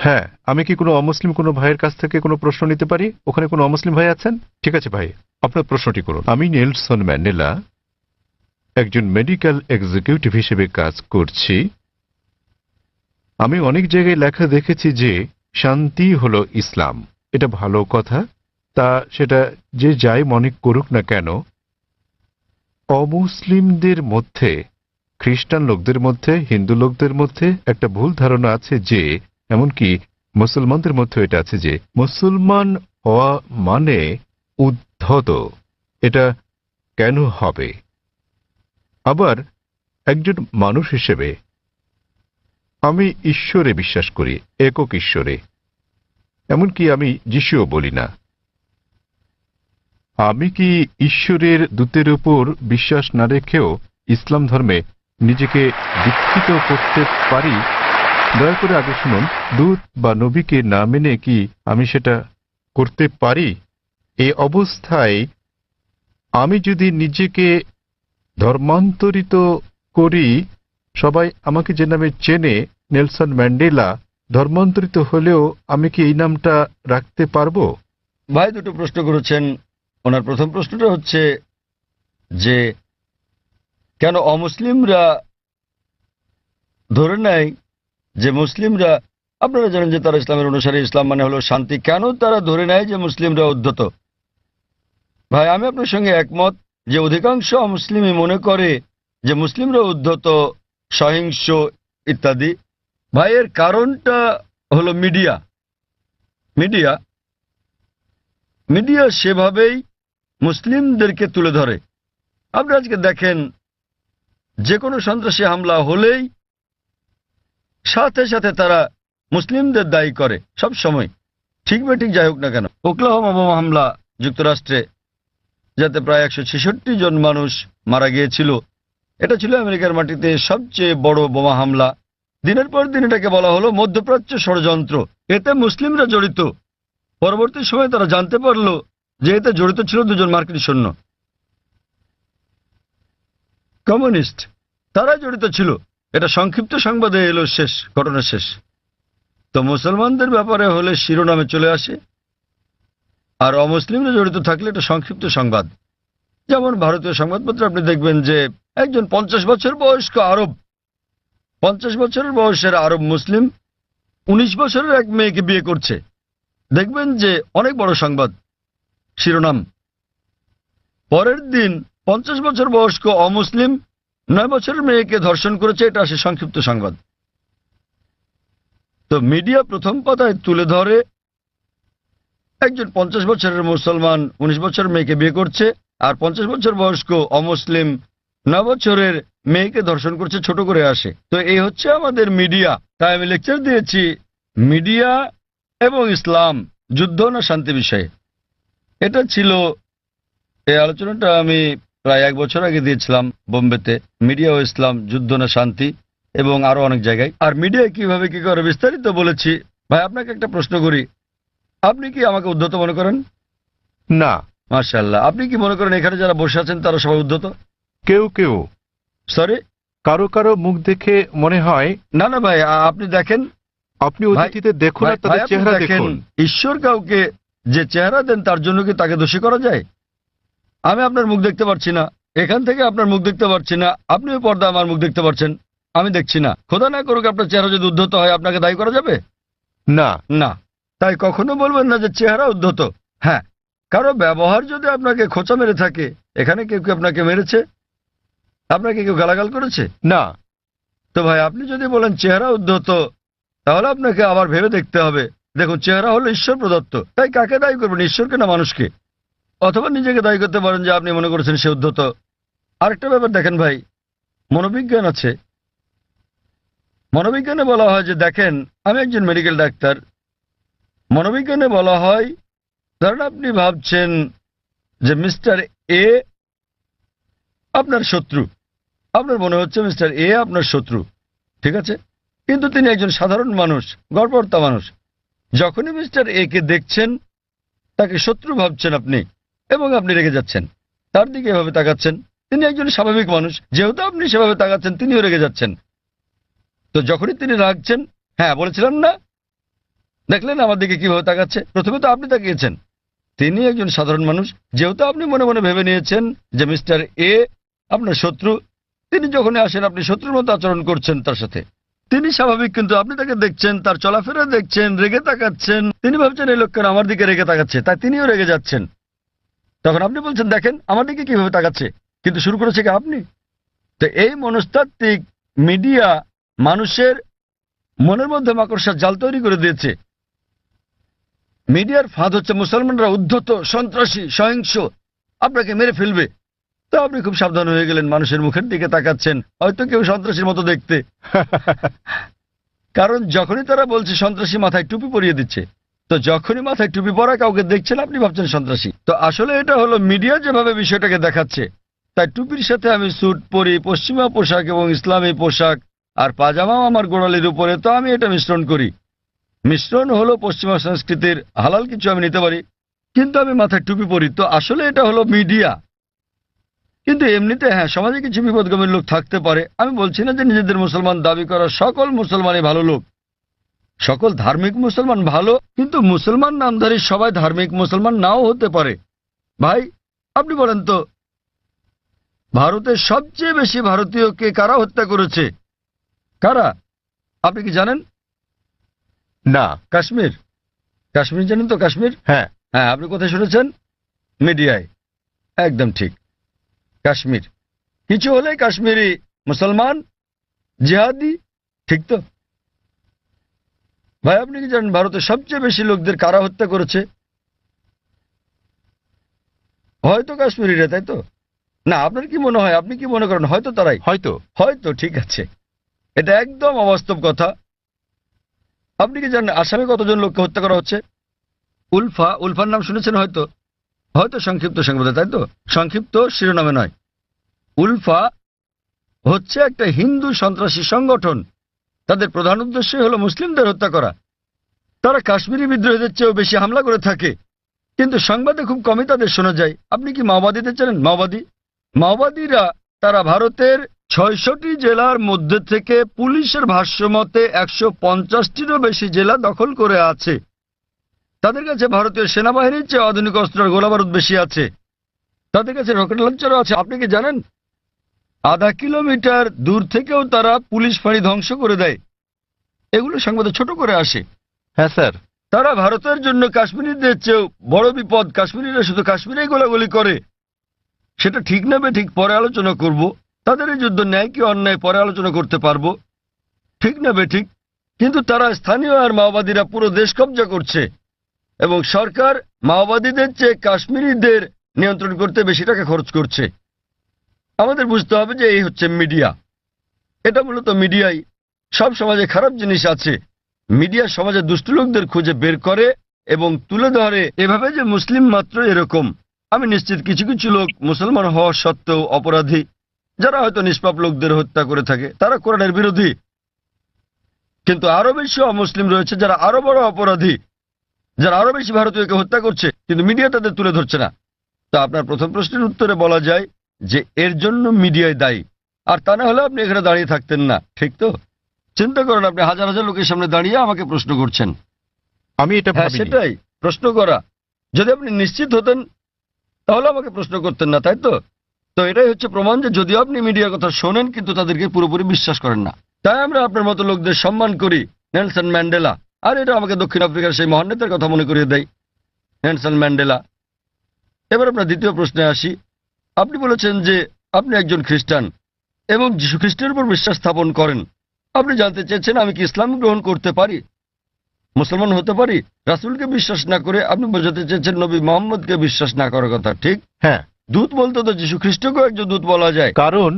হ্যাঁ, আমি কি কোনো অমুসলিম কোনো ভাইয়ের কাছ থেকে কোনো প্রশ্ন নিতে পারি? ওখানে কোনো অমুসলিম ভাই আছেন? ঠিক আছে ভাই, আপনার প্রশ্নটি করুন। আমি নেলসন ম্যান্ডেলা একজন মেডিকেল এক্সিকিউটিভ হিসেবে কাজ করছি। আমি অনেক জায়গায় লেখা দেখেছি যে শান্তি হলো ইসলাম। এটা ভালো কথা। তা সেটা যে যাই মনে করুক না কেন, অমুসলিমদের মধ্যে, খ্রিস্টান লোকদের মধ্যে, হিন্দু লোকদের মধ্যে একটা ভুল ধারণা আছে যে, এমনকি মুসলমানদের মধ্যে এটা আছে যে মুসলমান হওয়া মানে উদ্ধত। এটা কেন হবে? আবার একজন মানুষ হিসেবে আমি ঈশ্বরে বিশ্বাস করি, একক ঈশ্বরে। এমনকি আমি যিশুও বলি না। আমি কি ঈশ্বরের দূতের উপর বিশ্বাস না রেখেও ইসলাম ধর্মে নিজেকে দীক্ষিত করতে পারি? দয়া করে আগে শুনুন, দূত বা নবীকে না মেনে কি আমি সেটা করতে পারি? এই অবস্থায় আমি যদি নিজেকে ধর্মান্তরিত করি, সবাই আমাকে যে নামে চেনে, নেলসন ম্যান্ডেলা, ধর্মান্তরিত হলেও আমি কি এই নামটা রাখতে পারবো? ভাই দুটো প্রশ্ন করেছেন। ওনার প্রথম প্রশ্নটা হচ্ছে যে কেন অমুসলিমরা ধরে নেয় যে মুসলিমরা, আপনারা জানেন যে তারা ইসলামের অনুসারী, ইসলাম মানে হলো শান্তি, কেন তারা ধরে নেয় যে মুসলিমরা উদ্ধত? ভাই আমি আপনার সঙ্গে একমত যে অধিকাংশ অমুসলিমই মনে করে যে মুসলিমরা উদ্ধত, সহিংস ইত্যাদি। ভাই এর কারণটা হলো মিডিয়া। মিডিয়া মিডিয়া সেভাবেই মুসলিমদেরকে তুলে ধরে। আপনি আজকে দেখেন যে কোনো সন্ত্রাসী হামলা হলেই সাথে সাথে তারা মুসলিমদের দায়ী করে, সব সময়, ঠিক বা ঠিক যাই হোক না কেন। ওকলাহোমা বোমা হামলা যুক্তরাষ্ট্রে, যাতে প্রায় 166 জন মানুষ মারা গিয়েছিল, এটা ছিল আমেরিকার মাটিতে সবচেয়ে বড় বোমা হামলা। দিনের পর দিন এটাকে বলা হলো মধ্যপ্রাচ্য ষড়যন্ত্র, এতে মুসলিমরা জড়িত। পরবর্তী সময়ে তারা জানতে পারল যে এতে জড়িত ছিল দুজন মার্কিন সৈন্য, কমিউনিস্ট, তারা জড়িত ছিল। এটা সংক্ষিপ্ত সংবাদে এলো, শেষ ঘটনা শেষ। তো মুসলমানদের ব্যাপারে হলে শিরোনামে চলে আসে, আর অমুসলিমরা জড়িত থাকলে এটা সংক্ষিপ্ত সংবাদ। যেমন ভারতীয় সংবাদপত্রে আপনি দেখবেন যে একজন 50 বছর বয়স্ক আরব, 50 বছরের বয়সের আরব মুসলিম 19 বছরের এক মেয়েকে বিয়ে করছে। দেখবেন যে অনেক বড় সংবাদ, শিরোনাম। পরের দিন 50 বছর বয়স্ক অমুসলিম 9 বছরের মেয়েকে ধর্ষণ করেছে, এটা আসে সংক্ষিপ্ত সংবাদ। তো মিডিয়া প্রথম পাতায় তুলে ধরে একজন 50 বছরের মুসলমান 19 বছরের মেয়েকে বিয়ে করছে, আর 50 বছর বয়স্ক অমুসলিম 9 বছরের মেয়েকে ধর্ষণ করছে, ছোট করে আসে। তো এই হচ্ছে আমাদের মিডিয়া। তাই আমি লেকচার দিয়েছি মিডিয়া এবং ইসলাম, যুদ্ধ না শান্তি বিষয়ে। এটা ছিল, এই আলোচনাটা আমি প্রায় 1 বছর আগে দিয়েছিলাম বোম্বেতে, মিডিয়া ও ইসলাম, যুদ্ধ না শান্তি, এবং আরো অনেক জায়গায়। আর মিডিয়া কিভাবে কি করে বিস্তারিত বলেছি। ভাই আপনাকে একটা প্রশ্ন করি, আপনি কি আমাকে উদ্ধত মনে করেন? না। মাশাআল্লাহ। আপনি কি মনে করেন এখানে যারা বসে আছেন তারা সবাই উদ্ধত? কেউ কেউ, সরি, কারো কারো মুখ দেখে মনে হয়। না না ভাই, আপনি দেখেন, আপনি অতিথিতে দেখুন আর তাদের আপনি চেহারা দেখেন, দেখুন। ঈশ্বর কাউকে যে চেহারা দেন তার জন্য কি তাকে দোষী করা যায়? আমি আপনার মুখ দেখতে পাচ্ছি না, এখান থেকে আপনার মুখ দেখতে পাচ্ছি না, আপনিও পর্দা আমার মুখ দেখতে পাচ্ছেন, আমি দেখছি না। খোদা না করুক আপনার চেহারা যদি উদ্ধত হয়, আপনাকে দায়ী করা যাবে? না। না। তাই কখনো বলবেন না যে চেহারা উদ্ধত। হ্যাঁ, কারো ব্যবহার যদি আপনাকে খোঁচা মেরে থাকে, এখানে কেউ কেউ আপনাকে মেরেছে, আপনাকে কেউ গালাগাল করেছে? না। তো ভাই আপনি যদি বলেন চেহারা উদ্ধত, তাহলে আপনাকে আবার ভেবে দেখতে হবে। দেখুন, চেহারা হলো ঈশ্বর প্রদত্ত, তাই কাকে দায়ী করবেন, ঈশ্বরকে না মানুষকে? অথবা নিজেকে দায়ী করতে পারেন যে আপনি মনে করেছেন সে উদ্ধত। আরেকটা ব্যাপার দেখেন ভাই, মনোবিজ্ঞান আছে। মনোবিজ্ঞানে বলা হয় যে, দেখেন আমি একজন মেডিকেল ডাক্তার, মনোবিজ্ঞানে বলা হয়, ধরেন আপনি ভাবছেন যে মিস্টার এ আপনার শত্রু, আপনার মনে হচ্ছে মিস্টার এ আপনার শত্রু, ঠিক আছে? কিন্তু তিনি একজন সাধারণ মানুষ, গড়পড়তা মানুষ। যখনই মিস্টার এ কে দেখছেন, তাকে শত্রু ভাবছেন আপনি, এবং আপনি রেগে যাচ্ছেন, তার দিকে এভাবে তাকাচ্ছেন। তিনি একজন স্বাভাবিক মানুষ, যেহেতু আপনি সেভাবে তাকাচ্ছেন, তিনিও রেগে যাচ্ছেন। তো যখনই তিনি রাগছেন, হ্যাঁ বলেছিলাম না, দেখলেন আমার দিকে কিভাবে তাকাচ্ছে? প্রথমে তো আপনি তাকিয়েছেন। তিনি একজন সাধারণ মানুষ। যেহেতু আপনি মনে মনে ভেবে নিয়েছেন যে মিস্টার এ আপনার শত্রু, তিনি যখনই আসেন আপনি শত্রুর মতো আচরণ করছেন তার সাথে। তিনি স্বাভাবিক, কিন্তু আপনি তাকে দেখছেন, তার চলাফেরা দেখছেন, রেগে তাকাচ্ছেন। তিনি ভাবছেন এই লোকটা আমার দিকে রেগে তাকাচ্ছে, তাই তিনিও রেগে যাচ্ছেন। তখন আপনি বলছেন দেখেন আমার দিকে কিভাবে তাকাচ্ছে, কিন্তু শুরু করেছে কি আপনি। তো এই মনস্তাত্ত্বিক মিডিয়া মানুষের মনের মধ্যে মাকড়সার জাল তৈরি করে দিয়েছে। মিডিয়ার ফাঁদ হচ্ছে মুসলমানরা উদ্ধত, সন্ত্রাসী, সহিংস, আপনাকে মেরে ফেলবে। তো আপনি খুব সাবধান হয়ে গেলেন, মানুষের মুখের দিকে তাকাচ্ছেন, হয়তো কেউ সন্ত্রাসীর মতো দেখতে। কারণ যখনই তারা বলছে সন্ত্রাসী, মাথায় টুপি পরিয়ে দিচ্ছে। তো যখনই মাথায় টুপি পরা কাউকে দেখছেন আপনি ভাবছেন সন্ত্রাসী। তো আসলে এটা হলো মিডিয়া যেভাবে বিষয়টাকে দেখাচ্ছে। তাই টুপির সাথে আমি স্যুট পরি, পশ্চিমা পোশাক এবং ইসলামী পোশাক, আর পাজামাও আমার গোড়ালির উপরে, তো আমি এটা মিশ্রণ করি। মিশ্রণ হলো পশ্চিমা সংস্কৃতির, হালাল কিছু আমি নিতে পারি, কিন্তু আমি মাথায় টুপি পরি। তো আসলে এটা হলো মিডিয়া। কিন্তু এমনিতে হ্যাঁ, সমাজে কিছু বিপদগামী লোক থাকতে পারে। আমি বলছি না যে নিজেদের মুসলমান দাবি করা সকল মুসলমানই ভালো লোক, সকল ধার্মিক মুসলমান ভালো, কিন্তু মুসলমান নামধারী সবাই ধার্মিক মুসলমান নাও হতে পারে। ভাই আপনি বলেন তো, ভারতের সবচেয়ে বেশি ভারতীয়কে কারা হত্যা করেছে? কারা? আপনি কি জানেন? না। কাশ্মীর। কাশ্মীর জানেন তো? কাশ্মীর, হ্যাঁ। হ্যাঁ। আপনি কোথায় শুনেছেন? মিডিয়ায়। একদম ঠিক, কাশ্মীর। কিছু হলে কাশ্মীরি মুসলমান, জিহাদি, ঠিক তো? ভাই আপনি কি জানেন ভারতের সবচেয়ে বেশি লোকদের কারা হত্যা করেছে? হয়তো কাশ্মীরিরা, তাই তো? না, আপনার কি মনে হয়, আপনি কি মনে করেন হয়তো তারাই? হয়তো। হয়তো, ঠিক আছে। এটা একদম অবাস্তব কথা। আপনি কি জানেন আসামে কতজন লোককে হত্যা করা হচ্ছে? উলফা, উলফার নাম শুনেছেন হয়তো? হয়তো সংক্ষিপ্ত সংবাদে, তাই তো? সংক্ষিপ্ত শিরোনামে নয়। উলফা হচ্ছে একটা হিন্দু সন্ত্রাসী সংগঠন। তাদের প্রধান উদ্দেশ্যই হলো মুসলিমদের হত্যা করা। তারা কাশ্মীরি বিদ্রোহীদের চেয়েও বেশি হামলা করে থাকে, কিন্তু সংবাদে খুব কমই তাদের শোনা যায়। আপনি কি মাওবাদীদের জানেন? মাওবাদীরা তারা ভারতের ৬৬টি জেলার মধ্যে থেকে পুলিশের ভাষ্যমতে ১৫০টিরও বেশি জেলা দখল করে আছে। তাদের কাছে ভারতীয় সেনাবাহিনীর চেয়ে আধুনিক অস্ত্র আর গোলাবারুদ বেশি আছে। তাদের কাছে রকেট লঞ্চারও আছে। আপনি কি জানেন আধা কিলোমিটার দূর থেকেও তারা পুলিশ ফাঁড়ি ধ্বংস করে দেয়? এগুলো সংবাদে ছোট করে আসে। হ্যাঁ স্যার। তারা ভারতের জন্য কাশ্মীরিদের চেয়েও বড় বিপদ। কাশ্মীরিরা শুধু কাশ্মীরেই গোলাগুলি করে। সেটা ঠিক না বেঠিক পরে আলোচনা করব। তাদের এই যুদ্ধ ন্যায় কি অন্যায় পরে আলোচনা করতে পারবো, ঠিক না বেঠিক। কিন্তু তারা স্থানীয় আর মাওবাদীরা পুরো দেশ কব্জা করছে, এবং সরকার মাওবাদীদের চেয়ে কাশ্মীরিদের নিয়ন্ত্রণ করতে বেশি টাকা খরচ করছে। আমাদের বুঝতে হবে যে এই হচ্ছে মিডিয়া। এটা মূলত মিডিয়াই। সব সমাজে খারাপ জিনিস আছে, মিডিয়া সমাজে দুষ্ট লোকদের খুঁজে বের করে এবং তুলে ধরে এভাবে যে মুসলিম মাত্র এরকম। আমি নিশ্চিত কিছু কিছু লোক মুসলমান হওয়া সত্ত্বেও অপরাধী, যারা হয়তো নিষ্পাপ লোকদের হত্যা করে থাকে, তারা কোরআনের বিরোধী। কিন্তু আরো বেশি অমুসলিম রয়েছে যারা আরো বড় অপরাধী, যারা আরো বেশি ভারতীয়কে হত্যা করছে, কিন্তু মিডিয়া তাদের তুলে ধরছে না। তো আপনার প্রথম প্রশ্নের উত্তরে বলা যায় যে এর জন্য মিডিয়ায় দায়ী, আর তা না হলে আপনি এখানে দাঁড়িয়ে থাকতেন না, ঠিক তো? চিন্তা করেন, আপনি হাজার হাজার লোকের সামনে দাঁড়িয়ে আমাকে প্রশ্ন করছেন। আমি এটা হ্যাঁ, ভাবিনি। সেটাই প্রশ্ন করা। যদি আপনি নিশ্চিত হতেন তাহলে আমাকে প্রশ্ন করতেন না, তাই তো? তো এটাই হচ্ছে প্রমাণ যে যদিও আপনি মিডিয়ার কথা শোনেন কিন্তু তাদেরকে পুরোপুরি বিশ্বাস করেন না। তাই আমরা আপনার মতো লোকদের সম্মান করি। নেলসন ম্যান্ডেলা, আর এটা আমাকে দক্ষিণ আফ্রিকার সেই মহান নেতার কথা মনে করিয়ে দেয়, নেলসন ম্যান্ডেলা। এবার আপনার দ্বিতীয় প্রশ্নে আসি। আপনি বলেছেন যে আপনি একজন খ্রিস্টান এবং যীশু খ্রিস্টের উপর বিশ্বাস স্থাপন করেন। আপনি জানতে চেয়েছেন আমি কি ইসলাম গ্রহণ করতে পারি, মুসলমান হতে পারি? রাসূলকে বিশ্বাস না করে আপনি বোঝাতে চেয়েছেন নবী মোহাম্মদকে বিশ্বাস না করার কথা, ঠিক? হ্যাঁ। দূত বলতে তো যীশু খ্রিস্টকেও একজন দূত বলা যায়। কারণ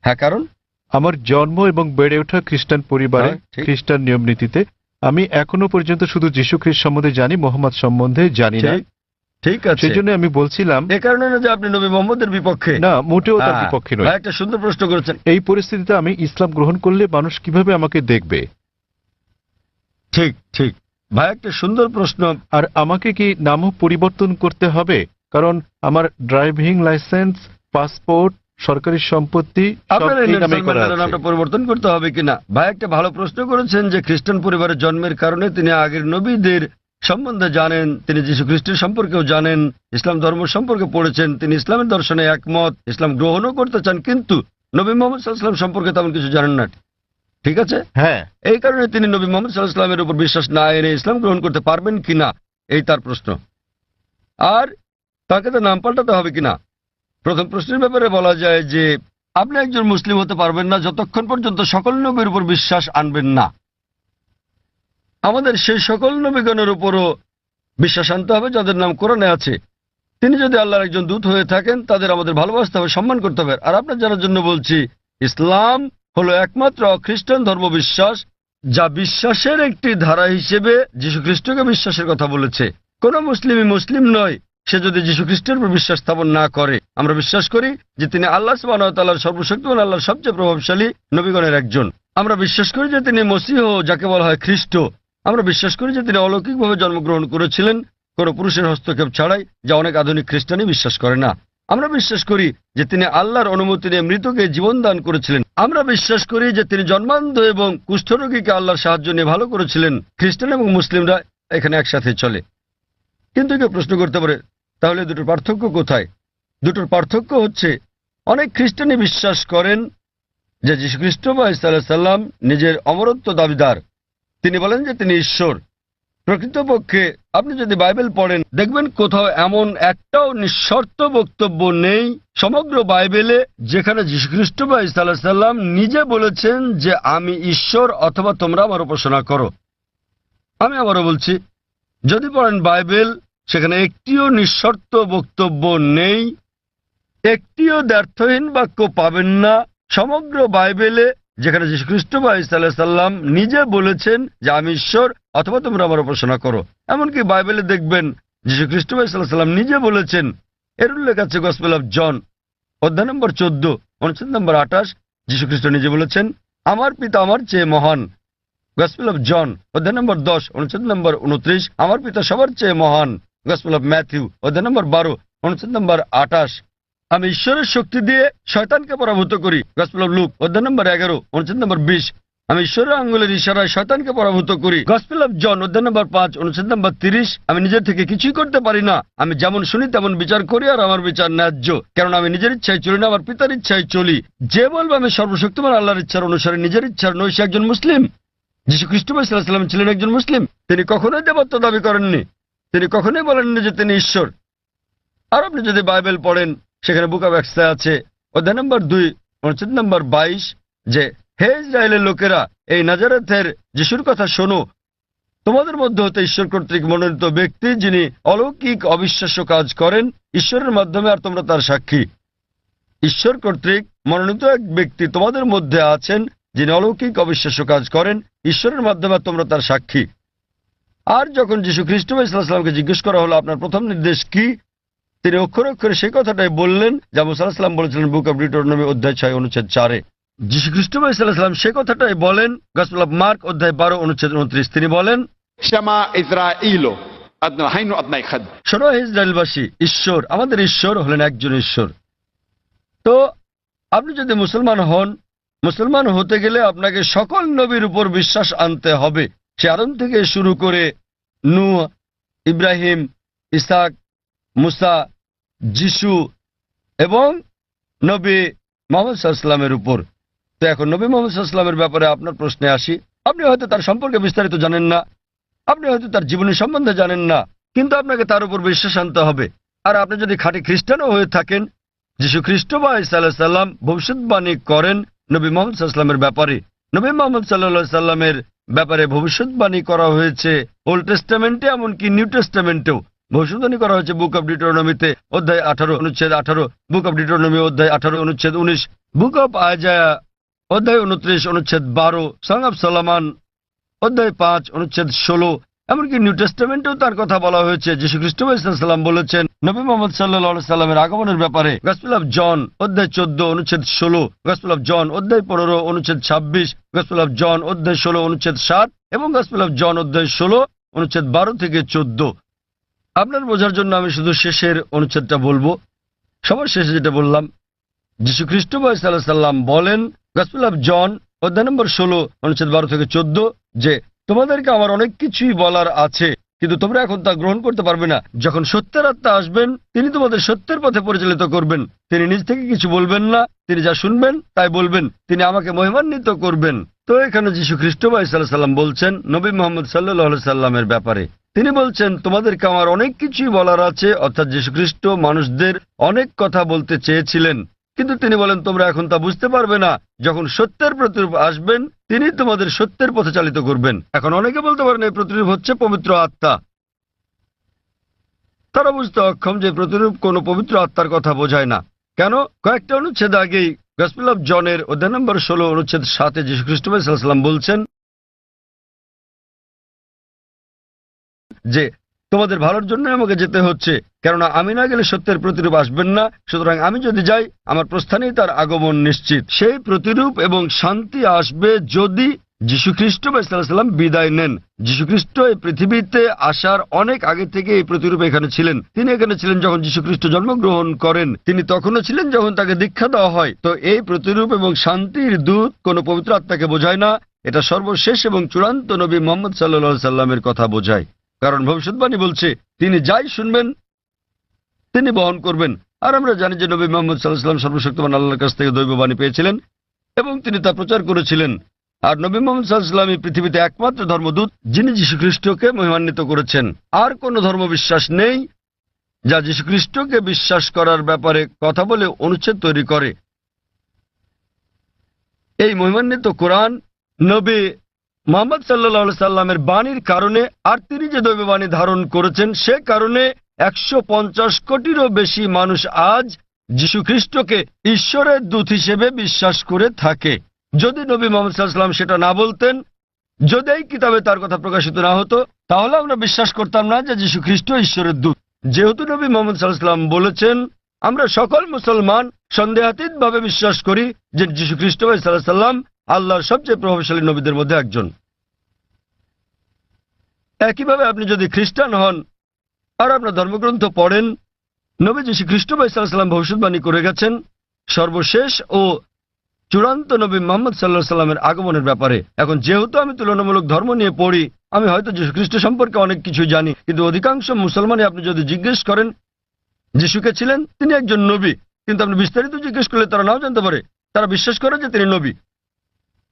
হ্যাঁ, কারণ আমার জন্ম এবং বেড়ে ওঠা খ্রিস্টান পরিবারে, হ্যাঁ, ঠিক। খ্রিস্টান নিয়ম নীতিতে আমি এখনো পর্যন্ত শুধু যীশু খ্রিস্ট সম্বন্ধে জানি, মোহাম্মদ সম্বন্ধে জানি না। ঠিক, ঠিক আছে। সেজন্য আমি বলছিলাম এ কারণে না যে আপনি নবী মোহাম্মদের বিপক্ষে। না, মোটেও তার হ্যাঁ, বিপক্ষে নয়। ভাই, একটা সুন্দর প্রশ্ন করেছেন। এই পরিস্থিতিতে আমি ইসলাম গ্রহণ করলে মানুষ কিভাবে আমাকে দেখবে? ঠিক ঠিক ভাই, একটা সুন্দর প্রশ্ন। আর আমাকে কি নামও পরিবর্তন করতে হবে? কারণ আমার ড্রাইভিং লাইসেন্স, পাসপোর্ট সরকারি সম্পত্তি সব আপনার এই এই নামে করা নেলসন আছে। নামটা পরিবর্তন করতে হবে কিনা? ভাই একটা ভালো প্রশ্ন করেছেন যে খ্রিস্টান পরিবারে জন্মের কারণে তিনি আগের নবীদের সম্বন্ধে জানেন, তিনি যীশু খ্রিস্টের সম্পর্কেও জানেন, ইসলাম ধর্ম সম্পর্কে পড়েছেন, তিনি ইসলামের দর্শনে একমত, ইসলাম গ্রহণও করতে চান, কিন্তু নবী মোহাম্মদ সাল্লাল্লাহু আলাইহি ওয়াসাল্লাম সম্পর্কে তেমন কিছু জানেন না। ঠিক আছে, হ্যাঁ, এই কারণে তিনি নবী মোহাম্মদ সাল্লাল্লাহু আলাইহি ওয়াসাল্লামের উপর বিশ্বাস না এনে ইসলাম গ্রহণ করতে পারবেন কিনা, এই তার প্রশ্ন। আর তাকে তো নাম পাল্টাতে হবে কিনা? প্রথম প্রশ্নের ব্যাপারে বলা যায় যে আপনি একজন মুসলিম হতে পারবেন না যতক্ষণ পর্যন্ত সকল নবীর উপর বিশ্বাস আনবেন না। আমাদের সেই সকল নবীগণের উপরও বিশ্বাস আনতে হবে যাদের নাম কোরআনে আছে। তিনি যদি আল্লাহর একজন দূত হয়ে থাকেন, তাদের আমাদের ভালোবাসতে হবে, সম্মান করতে হবে। আর আপনার জানার জন্য বলছি, ইসলাম হলো একমাত্র খ্রিস্টান ধর্ম বিশ্বাস যা বিশ্বাসের একটি ধারা হিসেবে যীশু খ্রিস্টকে বিশ্বাসের কথা বলেছে। কোন মুসলিমই মুসলিম নয় সে যদি যীশু খ্রিস্টের উপর বিশ্বাস স্থাপন না করে। আমরা বিশ্বাস করি যে তিনি আল্লাহ সুবহানাহু ওয়া তাআলার সর্বশক্তিমান, আল্লাহর সবচেয়ে প্রভাবশালী নবীগণের একজন। আমরা বিশ্বাস করি যে তিনি মসীহ, যাকে বলা হয় খ্রিস্ট। আমরা বিশ্বাস করি যে তিনি অলৌকিকভাবে জন্মগ্রহণ করেছিলেন কোন পুরুষের হস্তক্ষেপ ছাড়াই, যা অনেক আধুনিক খ্রিস্টানই বিশ্বাস করে না। আমরা বিশ্বাস করি যে তিনি আল্লাহর অনুমতি নিয়ে মৃতকে জীবন দান করেছিলেন। আমরা বিশ্বাস করি যে তিনি জন্মান্ধ এবং কুষ্ঠরোগীকে আল্লাহর সাহায্য নিয়ে ভালো করেছিলেন। খ্রিস্টান এবং মুসলিমরা এখানে একসাথে চলে। কিন্তু কেউ প্রশ্ন করতে পারে, তাহলে দুটোর পার্থক্য কোথায়? দুটোর পার্থক্য হচ্ছে, অনেক খ্রিস্টানই বিশ্বাস করেন যে যীশু খ্রিস্ট বা ঈসা আলাইহিস সালাম নিজের অমরত্ব দাবিদার। তিনি বলেন যে তিনি ঈশ্বর। প্রকৃতপক্ষে আপনি যদি বাইবেল পড়েন, দেখবেন কোথাও এমন একটাও নিঃশর্ত বক্তব্য নেই সমগ্র বাইবেলে যেখানে যীশু খ্রিস্ট বা ঈসা আলাইহিস সালাম নিজে বলেছেন যে আমি ঈশ্বর অথবা তোমরা আমার উপাসনা করো। আমি আবারও বলছি, যদি পড়েন বাইবেল, সেখানে একটিও নিঃশর্ত বক্তব্য নেই, একটিও দ্ব্যর্থহীন বাক্য পাবেন না সমগ্র বাইবেলে যেখানে যীশু খ্রিস্ট বা ঈসা আলাইহিস সালাম নিজে বলেছেন যে আমি ঈশ্বর অথবা তোমরা আমার উপাসনা করো। এমনকি বাইবেলে দেখবেন যীশু খ্রিস্ট বা ঈসা আলাইহিস সালাম নিজে বলেছেন, এর উল্লেখ আছে গসপেল অফ জন অধ্যায় নম্বর 14 অনুচ্ছেদ নম্বর 28। যীশু খ্রিস্ট নিজে বলেছেন, আমার পিতা আমার চেয়ে মহান। গসপেল অফ জন অধ্যায় নম্বর 10 অনুচ্ছেদ নম্বর 29, আমার পিতা সবার চেয়ে মহান। গসপেল অফ ম্যাথিউ অধ্যায় নম্বর 12 অনুচ্ছেদ নম্বর 28, আমি ঈশ্বরের শক্তি দিয়ে শয়তানকে পরাভূত করি। গসপেল অফ লুক অধ্যায় নম্বর 11 অনুচ্ছেদ নম্বর 20, আমি ঈশ্বরের আঙ্গুলের ইশারায় শয়তানকে পরাভূত করি। গসপেল অফ জন অধ্যায় নম্বর 5 অনুচ্ছেদ নম্বর 30, আমি নিজের থেকে কিছুই করতে পারি না, আমি যেমন শুনি তেমন বিচার করি, আর আমার বিচার ন্যায্য, কারণ আমি নিজের ইচ্ছায় চলি না, আমার পিতার ইচ্ছায় চলি। যে বলবে আমি সর্বশক্তিমান আল্লাহর ইচ্ছার অনুসারে নিজের ইচ্ছার নই, সে একজন মুসলিম। যীশু খ্রিস্ট সাল্লাল্লাহু আলাইহি ওয়াসাল্লাম ছিলেন একজন মুসলিম। তিনি কখনোই দেবত্ব দাবি করেননি, তিনি কখনোই বলেননি যে তিনি ঈশ্বর। আর আপনি যদি বাইবেল পড়েন, সেখানে বুক অব অ্যাক্টসে আছে অধ্যায় নম্বর 2 অনুচ্ছেদ নম্বর 22 যে হে ইসরায়েলের লোকেরা, এই নাজারেথের যিশুর কথা শোনো। তোমাদের মধ্যে হতে ঈশ্বর কর্তৃক মনোনীত ব্যক্তি, যিনি অলৌকিক অবিশ্বাস্য কাজ করেন ঈশ্বরের মাধ্যমে, আর তোমরা তার সাক্ষী। ঈশ্বর কর্তৃক মনোনীত এক ব্যক্তি তোমাদের মধ্যে আছেন, যিনি অলৌকিক অবিশ্বাস্য কাজ করেন ঈশ্বরের মাধ্যমে, আর তোমরা তার সাক্ষী। আর যখন যীশু খ্রিস্ট সাল্লাল্লাহু আলাইহি ওয়াসাল্লামকে জিজ্ঞেস করা হলো আপনার প্রথম নির্দেশ কি, তিনি অক্ষরে অক্ষরে সেই কথাটাই বললেন যা মুসা আলাইহিস সালাম বলেছিলেন বুক অব ডিউটেরোনমি অধ্যায় 6 অনুচ্ছেদ 4-এ। যীশু খ্রিস্ট সাল্লাল্লাহু আলাইহি ওয়াসাল্লাম সেই কথাটাই বলেন গসপেল অফ মার্ক অধ্যায় 12 অনুচ্ছেদ 29। তিনি বলেন, שמע ইসরাঈল আদনাইনু আদনাই খাদ। শোনো হে ইসরায়েলবাসী, ঈশ্বর, আমাদের ঈশ্বর হলেন একজন ঈশ্বর। তো আপনি যদি মুসলমান হন, মুসলমান হতে গেলে আপনাকে সকল নবীর উপর বিশ্বাস আনতে হবে। সে আদম থেকে শুরু করে নূহ, ইব্রাহিম, ইসহাক, মুসা, যিশু এবং নবী মুহাম্মদ সাল্লাল্লাহু আলাইহি ওয়াসাল্লামের উপর। তো এখন নবী মুহাম্মদ সাল্লাল্লাহু আলাইহি ওয়াসাল্লামের ব্যাপারে আপনার প্রশ্নে আসি। আপনি হয়তো তার সম্পর্কে বিস্তারিত জানেন না, আপনি হয়তো তার জীবনী সম্বন্ধে জানেন না, কিন্তু আপনাকে তার উপর বিশ্বাস আনতে হবে। আর আপনি যদি খাঁটি খ্রিস্টানও হয়ে থাকেন, যীশু খ্রিস্ট বা ঈসা আলাইহিস সালাম ভবিষ্যৎবাণী করেন নবী মুহাম্মদ সাল্লাল্লাহু আলাইহি ওয়াসাল্লামের ব্যাপারে। নবী মুহাম্মদ সাল্লাল্লাহু আলাইহি সাল্লামের ব্যাপারে ভবিষ্যৎবাণী করা হয়েছে ওল্ড টেস্টামেন্টে, এমনকি নিউ টেস্টামেন্টেও ভবিষ্যৎবাণী করা হয়েছে বুক অব ডিউটেরোনমিতে অধ্যায় 18 অনুচ্ছেদ 18, বুক অব ডিউটেরোনমি অধ্যায় 18 অনুচ্ছেদ 19, বুক অব আইজায়া অধ্যায় 29 অনুচ্ছেদ 12, সং অব সলোমন অধ্যায় 5 অনুচ্ছেদ 16। এমনকি নিউ টেস্টামেন্টেও তার কথা বলা হয়েছে। যীশু খ্রিস্ট সাল্লাম বলেছেন নবী মুহাম্মদ সাল্লাল্লাহু আলাইহি সাল্লামের আগমনের ব্যাপারে গসপেল অফ জন অধ্যায় 14 অনুচ্ছেদ 16, গসপেল অফ জন অধ্যায় 15 অনুচ্ছেদ 26, গসপেল অফ জন অধ্যায় 16 অনুচ্ছেদ 7 এবং গসপেল অফ জন অধ্যায় 16 অনুচ্ছেদ 12 থেকে 14। আপনার বোঝার জন্য আমি শুধু শেষের অনুচ্ছেদটা বলবো, সবার শেষে যেটা বললাম, যীশু খ্রিস্ট সাল্লাম বলেন গসপেল অফ জন অধ্যায় নম্বর 16 অনুচ্ছেদ 12 থেকে 14 যে তোমাদেরকে আমার অনেক কিছুই বলার আছে, কিন্তু তোমরা এখন তা গ্রহণ করতে পারবে না। যখন সত্যের আত্মা আসবেন তিনি তোমাদের সত্যের পথে পরিচালিত করবেন। তিনি নিজ থেকে কিছু বলবেন না, তিনি যা শুনবেন তাই বলবেন, তিনি আমাকে মহিমান্বিত করবেন। তো এখানে যীশু খ্রিস্ট সাল্লাম বলছেন নবী মুহাম্মদ সাল্লাল্লাহু সাল্লামের ব্যাপারে, তিনি বলছেন তোমাদেরকে আমার অনেক কিছুই বলার আছে। অর্থাৎ যীশু খ্রিস্ট মানুষদের অনেক কথা বলতে চেয়েছিলেন, কিন্তু তিনি বলেন তোমরা এখন তা বুঝতে পারবে না। যখন সত্যের প্রতিরূপ আসবেন তিনি তোমাদের সত্যের পথে চালিত করবেন। এখন অনেকে বলতে পারেন এই প্রতিরূপ হচ্ছে পবিত্র আত্মা। তারা বুঝতে অক্ষম যে প্রতিরূপ কোনো পবিত্র আত্মার কথা বোঝায় না। কেন? কয়েকটা অনুচ্ছেদ আগেই গসপেল অফ জনের অধ্যায় নম্বর 16 অনুচ্ছেদ 7 যীশু খ্রিস্ট সাল্লাম বলছেন যে তোমাদের ভালোর জন্য আমাকে যেতে হচ্ছে, কেননা আমি না গেলে সত্যের প্রতিরূপ আসবেন না। সুতরাং আমি যদি যাই আমার প্রস্থানেই তার আগমন নিশ্চিত। সেই প্রতিরূপ এবং শান্তি আসবে যদি যীশু খ্রিস্ট সাল্লাম বিদায় নেন। যীশু খ্রিস্ট এই পৃথিবীতে আসার অনেক আগে থেকে এই প্রতিরূপ এখানে ছিলেন। তিনি এখানে ছিলেন যখন যীশু খ্রিস্ট জন্মগ্রহণ করেন, তিনি তখনও ছিলেন যখন তাকে দীক্ষা দেওয়া হয়। তো এই প্রতিরূপ এবং শান্তির দূত কোন পবিত্র আত্মাকে বোঝায় না, এটা সর্বশেষ এবং চূড়ান্ত নবী মুহাম্মদ সাল্লাল্লাহু সাল্লামের কথা বোঝায়। কারণ ভবিষ্যৎবাণী বলছে তিনি যাই শুনবেন তিনি বহন করবেন। আর আমরা জানি যে নবী মুহাম্মদ সাল্লাল্লাহু আলাইহি ওয়াসাল্লাম সর্বশক্তিমান আল্লাহর কাছ থেকে দৈববাণী পেয়েছিলেন এবং তিনি তা প্রচার করেছিলেন। আর নবী মুহাম্মদ সাল্লাল্লাহু আলাইহি ওয়াসাল্লাম এই পৃথিবীতে একমাত্র ধর্মদূত যিনি যীশু খ্রিস্টকে মহিমান্বিত করেছেন। আর কোন ধর্ম বিশ্বাস নেই যা যীশু খ্রিস্টকে বিশ্বাস করার ব্যাপারে কথা বলে অনুচ্ছেদ তৈরি করে। এই মহিমান্বিত কোরআন নবী মুহাম্মদ সাল্লাল্লাহু আলাইহি সাল্লামের বাণীর কারণে, আর তিনি যে দৈববাণী ধারণ করেছেন সে কারণে 150 কোটিরও বেশি মানুষ আজ যীশু খ্রিস্টকে ঈশ্বরের দূত হিসেবে বিশ্বাস করে থাকে। যদি নবী মুহাম্মদ সাল্লাল্লাহু আলাইহি সাল্লাম সেটা না বলতেন, যদি এই কিতাবে তার কথা প্রকাশিত না হতো, তাহলে আমরা বিশ্বাস করতাম না যে যীশু খ্রিস্ট ঈশ্বরের দূত। যেহেতু নবী মুহাম্মদ সাল্লাল্লাহু আলাইহি সাল্লাম বলেছেন, আমরা সকল মুসলমান সন্দেহাতীতভাবে বিশ্বাস করি যে যীশু খ্রিস্ট সাল্লাল্লাহু আলাইহি সাল্লাম আল্লাহর সবচেয়ে প্রভাবশালী নবীদের মধ্যে একজন। একইভাবে আপনি যদি খ্রিস্টান হন আর আপনার ধর্মগ্রন্থ পড়েন, নবী যীশু খ্রিস্ট সাল্লাল্লাহু আলাইহি সাল্লাম ভবিষ্যৎবাণী করে গেছেন সর্বশেষ ও চূড়ান্ত নবী মুহাম্মদ সাল্লাল্লাহু আলাইহি সাল্লামের আগমনের ব্যাপারে। এখন যেহেতু আমি তুলনামূলক ধর্ম নিয়ে পড়ি, আমি হয়তো যীশু খ্রিস্ট সম্পর্কে অনেক কিছু জানি, কিন্তু অধিকাংশ মুসলমানই আপনি যদি জিজ্ঞেস করেন যিশুকে ছিলেন, তিনি একজন নবী, কিন্তু আপনি বিস্তারিত জিজ্ঞেস করলে তারা নাও জানতে পারে। তারা বিশ্বাস করে যে তিনি নবী।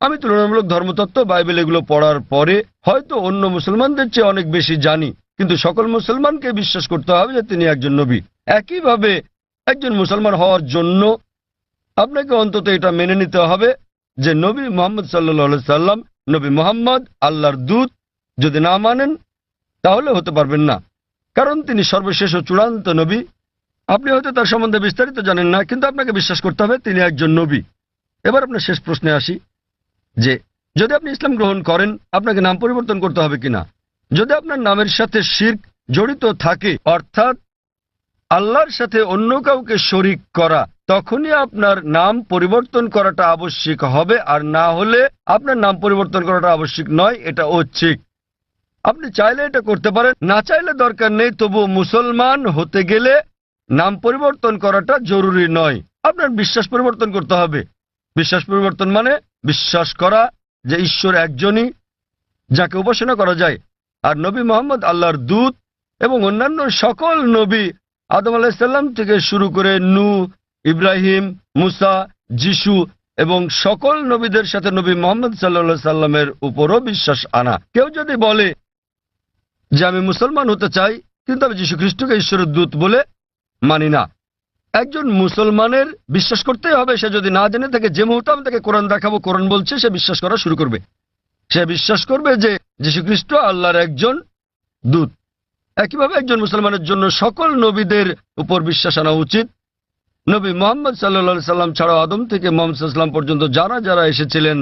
আমি তুলনামূলক ধর্মতত্ত্ব, বাইবেল এগুলো পড়ার পরে হয়তো অন্য মুসলমানদের চেয়ে অনেক বেশি জানি, কিন্তু সকল মুসলমানকে বিশ্বাস করতে হবে যে তিনি একজন নবী। একইভাবে একজন মুসলমান হওয়ার জন্য আপনাকে অন্তত এটা মেনে নিতে হবে যে নবী মুহাম্মদ সাল্লাল্লাহু আলাইহি সাল্লাম নবী মুহাম্মদ আল্লাহর দূত। যদি না মানেন তাহলে হতে পারবেন না, কারণ তিনি সর্বশেষ ও চূড়ান্ত নবী। আপনি হয়তো তার সম্বন্ধে বিস্তারিত জানেন না, কিন্তু আপনাকে বিশ্বাস করতে হবে তিনি একজন নবী। এবার আপনার শেষ প্রশ্নে আসি যে যদি আপনি ইসলাম গ্রহণ করেন আপনাকে নাম পরিবর্তন করতে হবে কিনা। যদি আপনার নামের সাথে শিরক জড়িত থাকে, অর্থাৎ আল্লাহর সাথে অন্য কাউকে শরীক করা, তখনই আপনার নাম পরিবর্তন করাটা আবশ্যিক হবে। আর না হলে আপনার নাম পরিবর্তন করাটা আবশ্যিক নয়, এটা ঐচ্ছিক। আপনি চাইলে এটা করতে পারেন, না চাইলে দরকার নেই। তবু মুসলমান হতে গেলে নাম পরিবর্তন করাটা জরুরি নয়। আপনার বিশ্বাস পরিবর্তন করতে হবে। বিশ্বাস পরিবর্তন মানে বিশ্বাস করা যে ঈশ্বর একজনই, যাকে উপাসনা করা যায়। আর নবী মুহাম্মদ আল্লাহর দূত এবং অন্যান্য সকল নবী আদম আলাইহিস সালাম থেকে শুরু করে নূহ, ইব্রাহিম, মুসা, যিশু এবং সকল নবীদের সাথে নবী মুহাম্মদ সাল্লাল্লাহু আলাইহি সাল্লামের উপরও বিশ্বাস আনা। কেউ যদি বলে যে আমি মুসলমান হতে চাই কিন্তু আমি যীশু খ্রিস্টকে ঈশ্বরের দূত বলে মানি না, একজন মুসলমানের বিশ্বাস করতেই হবে। সে যদি না জেনে থাকে, যে মুহূর্তে আমি তাকে কোরআন দেখাবো কোরআন বলছে, সে বিশ্বাস করা শুরু করবে। সে বিশ্বাস করবে যে যীশু খ্রিস্ট আল্লাহর একজন দূত। একইভাবে একজন মুসলমানের জন্য সকল নবীদের উপর বিশ্বাস আনা উচিত। নবী মুহাম্মদ সাল্লাল্লাহু আলাইহি সাল্লাম ছাড়াও আদম থেকে মুহাম্মদ সাল্লাল্লাহু আলাইহি সাল্লাম পর্যন্ত যারা যারা এসেছিলেন,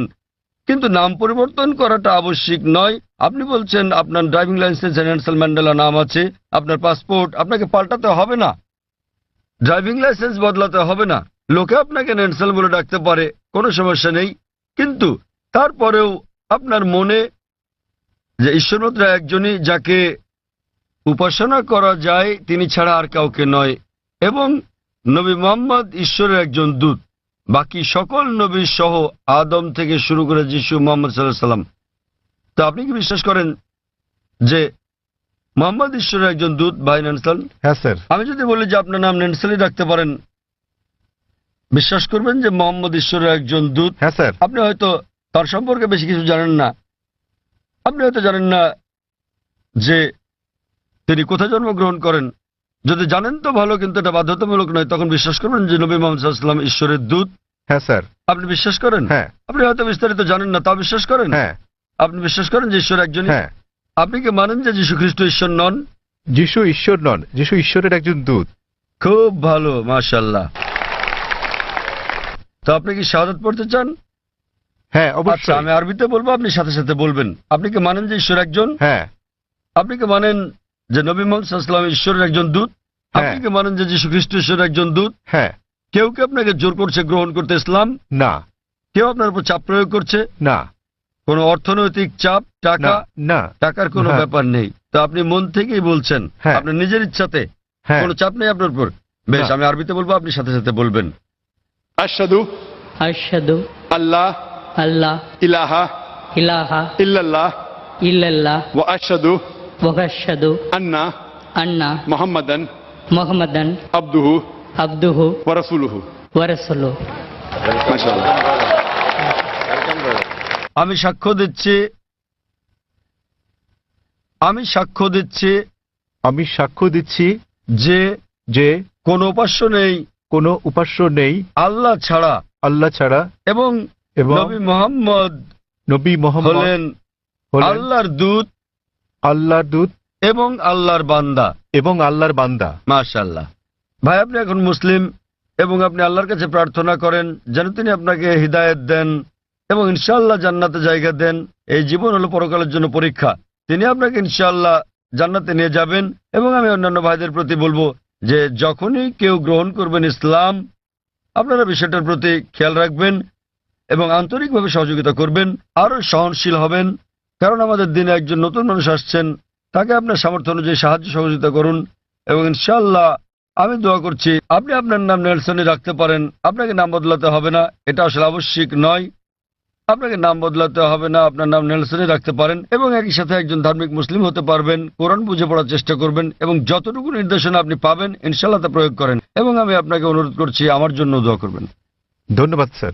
কিন্তু নাম পরিবর্তন করাটা আবশ্যিক নয়। আপনি বলছেন আপনার ড্রাইভিং লাইসেন্সে নেলসন ম্যান্ডেলা নাম আছে, আপনার পাসপোর্ট আপনাকে পাল্টাতে হবে না, ড্রাইভিং লাইসেন্স বদলাতে হবে না। লোকে আপনাকে নেলসন বলে ডাকতে পারে, কোনো সমস্যা নেই। কিন্তু তারপরেও আপনার মনে যে ঈশ্বর মাত্র একজনই, যাকে উপাসনা করা যায়, তিনি ছাড়া আর কাউকে নয়, এবং নবী মুহাম্মদ ঈশ্বরের একজন দূত। বাকি সকল নবী সহ আদম থেকে শুরু করে যিশু মোহাম্মদ সাল্লাল্লাহু আলাইহি সাল্লাম। তো আপনি কি বিশ্বাস করেন যে মোহাম্মদ ঈশ্বরের একজন দূত ভাই নেনসেল? হ্যাঁ স্যার। আমি যদি বলি যে আপনার নাম নেনসেলই রাখতে পারেন, বিশ্বাস করবেন যে মোহাম্মদ ঈশ্বরের একজন দূত? হ্যাঁ স্যার। আপনি হয়তো তার সম্পর্কে বেশি কিছু জানেন না। আপনি হয়তো জানেন না যে তিনি কোথায় জন্মগ্রহণ করেন। যদি জানেন তো ভালো, কিন্তু এটা বাধ্যতামূলক নয়। তখন বিশ্বাস করবেন যে নবী মুহাম্মদ সাল্লাল্লাহু আলাইহি ওয়াসাল্লাম ঈশ্বরের দূত? হ্যাঁ স্যার। আপনি বিশ্বাস করেন? হ্যাঁ। আপনি হয়তো বিস্তারিত জানেন না, তাও বিশ্বাস করেন? হ্যাঁ। আপনি বিশ্বাস করেন যে ঈশ্বর একজন? হ্যাঁ। আপনি কি মানেন যে যীশু খ্রিস্ট ঈশ্বর নন? যিশু ঈশ্বর নন, যিশু ঈশ্বরের একজন দূত। খুব ভালো, মাশাআল্লাহ। তো আপনি কি শাহাদাত পড়তে চান? হ্যাঁ আচ্ছা, অবশ্যই। আমি আরবিতে বলবো, আপনি সাথে সাথে বলবেন। আপনি কি মানেন যে ঈশ্বর একজন? হ্যাঁ। আপনি কি মানেন যে নবী মুহাম্মদ সাল্লাল্লাহু আলাইহি ওয়াসাল্লাম ঈশ্বরের একজন দূত? আপনি কি মানেন যে যীশু খ্রিস্ট ঈশ্বরের একজন দূত? হ্যাঁ। কেউ কি আপনাকে জোর করছে গ্রহণ করতে ইসলাম? না। কেউ আপনার উপর চাপ প্রয়োগ করছে? না। কোনো অর্থনৈতিক চাপ, টাকা? না। টাকার কোনো হ্যাঁ। ব্যাপার নেই। তো আপনি মন থেকেই বলছেন, হ্যাঁ। আপনার নিজের ইচ্ছাতে, হ্যাঁ। কোনো চাপ নেই আপনার উপর। বেশ, না। আমি আরবিতে বলবো, আপনি সাথে সাথে বলবেন। আশহাদু আশহাদু আল্লাহ আল্লাহ ইলাহা ইলাহা ইল্লাল্লাহ ইল্লাল্লাহ ওয়া আশহাদু ওয়া আশহাদু আন্না আন্না মুহাম্মাদান মুহাম্মাদান আবদুহু আবদুহু ওয়া রাসূলুহু। ওয়া রাসূলুহু। মাশাআল্লাহ। আমি সাক্ষ্য দিচ্ছি, আমি সাক্ষ্য দিচ্ছি আমি সাক্ষ্য দিচ্ছি যে যে কোনো উপাস্য নেই কোনো উপাস্য নেই আল্লাহ ছাড়া, আল্লাহ ছাড়া, এবং এবং নবী মুহাম্মদ নবী মুহাম্মদ হলেন হলেন আল্লাহর দূত আল্লাহর দূত এবং আল্লাহর বান্দা। এবং আল্লাহর বান্দা। মাশাআল্লাহ। ভাই, আপনি এখন মুসলিম এবং আপনি আল্লাহর কাছে প্রার্থনা করেন যেন তিনি আপনাকে হিদায়াত দেন এবং ইনশাআল্লাহ জান্নাতে জায়গা দেন। এই জীবন হলো পরকালের জন্য পরীক্ষা। তিনি আপনাকে ইনশাআল্লাহ জান্নাতে নিয়ে যাবেন। এবং আমি অন্যান্য ভাইদের প্রতি বলবো যে যখনই কেউ গ্রহণ করবেন ইসলাম, আপনারা বিষয়টার প্রতি খেয়াল রাখবেন এবং আন্তরিকভাবে সহযোগিতা করবেন, আরও সহনশীল হবেন। কারণ আমাদের দিনে একজন নতুন মানুষ আসছেন, তাকে আপনার সামর্থ্য অনুযায়ী সাহায্য সহযোগিতা করুন। এবং ইনশাআল্লাহ আমি দোয়া করছি আপনি আপনার নাম নেলসনই রাখতে পারেন। আপনাকে নাম বদলাতে হবে না, এটা আসলে আবশ্যিক নয়। আপনাকে নাম বদলাতে হবে না, আপনার নাম নেলসনই রাখতে পারেন এবং একই সাথে একজন ধার্মিক মুসলিম হতে পারবেন। কোরআন বুঝে পড়ার চেষ্টা করবেন এবং যতটুকু নির্দেশনা আপনি পাবেন ইনশাআল্লাহ তা প্রয়োগ করেন। এবং আমি আপনাকে অনুরোধ করছি আমার জন্য দোয়া করবেন। ধন্যবাদ স্যার।